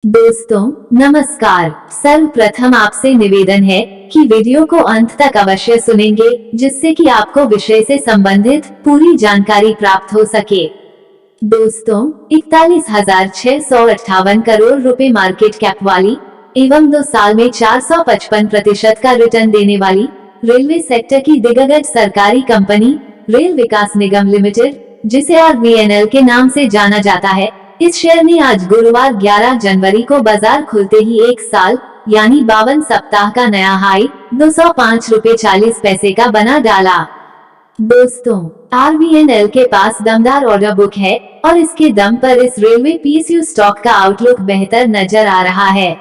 दोस्तों नमस्कार। सर्वप्रथम आपसे निवेदन है कि वीडियो को अंत तक अवश्य सुनेंगे, जिससे कि आपको विषय से संबंधित पूरी जानकारी प्राप्त हो सके। दोस्तों 41,658 करोड़ रुपए मार्केट कैप वाली एवं 2 साल में 455% का रिटर्न देने वाली रेलवे सेक्टर की दिग्गज सरकारी कंपनी रेल विकास निगम लिमिटेड, जिसे RVNL के नाम से जाना जाता है, इस शेयर ने आज गुरुवार 11 जनवरी को बाजार खुलते ही 1 साल यानी 52 सप्ताह का नया हाई 205 रुपए 40 पैसे का बना डाला। दोस्तों RVNL के पास दमदार ऑर्डर बुक है और इसके दम पर इस रेलवे PSU स्टॉक का आउटलुक बेहतर नजर आ रहा है।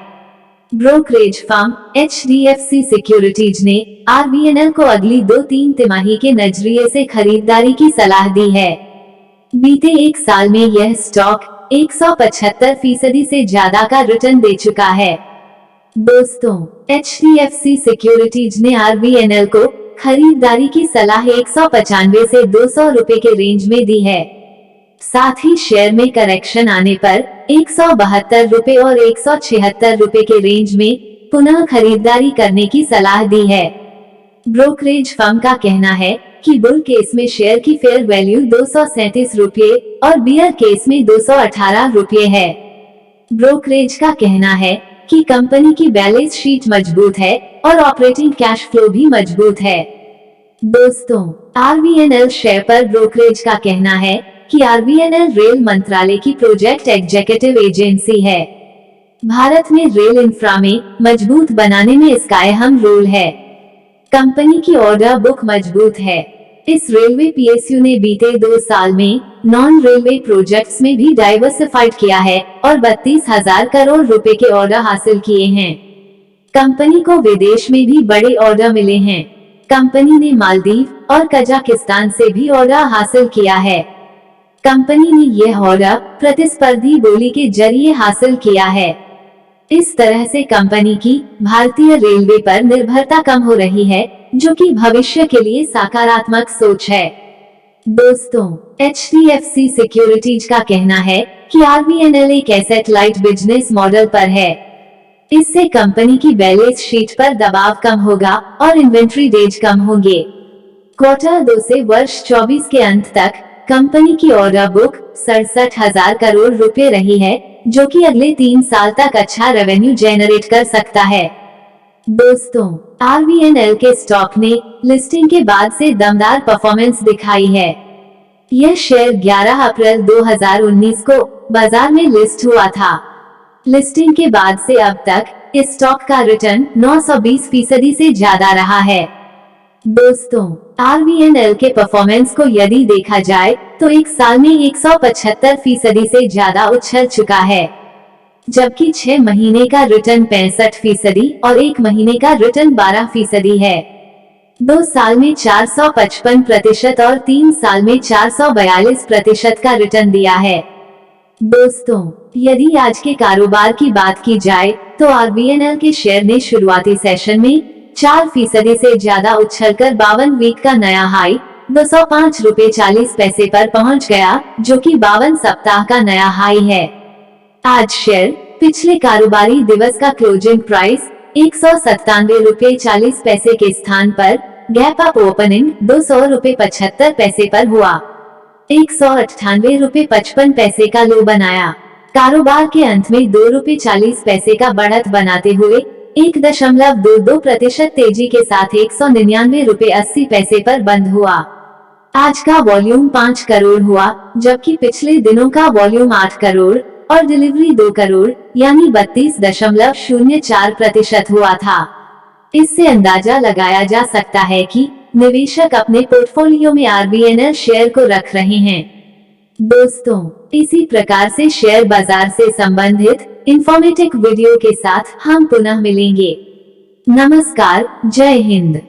ब्रोकरेज फर्म HDFC सिक्योरिटीज ने RVNL को अगली 2-3 तिमाही के नजरिए से खरीदारी की सलाह दी है। बीते 1 साल में यह स्टॉक 175% से ज्यादा का रिटर्न दे चुका है। दोस्तों HDFC सिक्योरिटीज ने RVNL को खरीदारी की सलाह 195 से 200 रुपए के रेंज में दी है। साथ ही शेयर में करेक्शन आने पर 172 रुपए और 176 रुपए के रेंज में पुनः खरीदारी करने की सलाह दी है। ब्रोकरेज फर्म का कहना है कि बुल केस में शेयर की फेयर वैल्यू 237 रुपए और बियर केस में 218 रुपए है। ब्रोकरेज का कहना है कि कंपनी की बैलेंस शीट मजबूत है और ऑपरेटिंग कैश फ्लो भी मजबूत है। दोस्तों RVNL शेयर पर ब्रोकरेज का कहना है कि RVNL रेल मंत्रालय की प्रोजेक्ट एग्जीक्यूटिव एजेंसी है। भारत में रेल इंफ्रा में मजबूत बनाने में इसका अहम रोल है। कंपनी की ऑर्डर बुक मजबूत है। इस रेलवे PSU ने बीते 2 साल में नॉन रेलवे प्रोजेक्ट्स में भी डाइवर्सिफाइड किया है और 32,000 करोड़ रुपए के ऑर्डर हासिल किए हैं। कंपनी को विदेश में भी बड़े ऑर्डर मिले हैं। कंपनी ने मालदीव और कजाकिस्तान से भी ऑर्डर हासिल किया है। कंपनी ने यह ऑर्डर प्रतिस्पर्धी बोली के जरिए हासिल किया है। इस तरह से कंपनी की भारतीय रेलवे पर निर्भरता कम हो रही है, जो कि भविष्य के लिए सकारात्मक सोच है। दोस्तों HDFC सिक्योरिटीज का कहना है कि RVNL एक एसेट लाइट बिजनेस मॉडल पर है। इससे कंपनी की बैलेंस शीट पर दबाव कम होगा और इन्वेंट्री डेज कम होंगे। क्वार्टर 2 से वर्ष 24 के अंत तक कंपनी की ऑर्डर बुक 67,000 करोड़ रुपए रही है, जो कि अगले 3 साल तक अच्छा रेवेन्यू जनरेट कर सकता है। दोस्तों RVNL के स्टॉक ने लिस्टिंग के बाद से दमदार परफॉर्मेंस दिखाई है। यह शेयर 11 अप्रैल 2019 को बाजार में लिस्ट हुआ था। लिस्टिंग के बाद से अब तक इस स्टॉक का रिटर्न 920% से ज्यादा रहा है। दोस्तों RVNL के परफॉर्मेंस को यदि देखा जाए तो 1 साल में 175% से ज्यादा उछल चुका है, जबकि 6 महीने का रिटर्न 65% और 1 महीने का रिटर्न 12% है। 2 साल में 455% और 3 साल में 442% का रिटर्न दिया है। दोस्तों यदि आज के कारोबार की बात की जाए तो RVNL के शेयर ने शुरुआती सेशन में 4% से ज्यादा उछलकर 52 वीक का नया हाई 205 रुपए 40 पैसे पर पहुंच गया, जो कि 52 सप्ताह का नया हाई है। आज शेयर पिछले कारोबारी दिवस का क्लोजिंग प्राइस 197 रुपए 40 पैसे के स्थान पर गैप अप ओपनिंग 200 रुपए 75 पैसे पर हुआ। 198 रुपए 55 पैसे का लो बनाया। कारोबार के अंत में 2 रुपए 40 पैसे का बढ़त बनाते हुए 1.22% तेजी के साथ 199 रुपए 80 पैसे पर बंद हुआ। आज का वॉल्यूम 5 करोड़ हुआ, जबकि पिछले दिनों का वॉल्यूम 8 करोड़ और डिलीवरी 2 करोड़ यानी 32.04% हुआ था। इससे अंदाजा लगाया जा सकता है कि निवेशक अपने पोर्टफोलियो में RVNL शेयर को रख रहे हैं। दोस्तों इसी प्रकार से शेयर बाजार से संबंधित इंफॉर्मेटिव वीडियो के साथ हम पुनः मिलेंगे। नमस्कार, जय हिंद।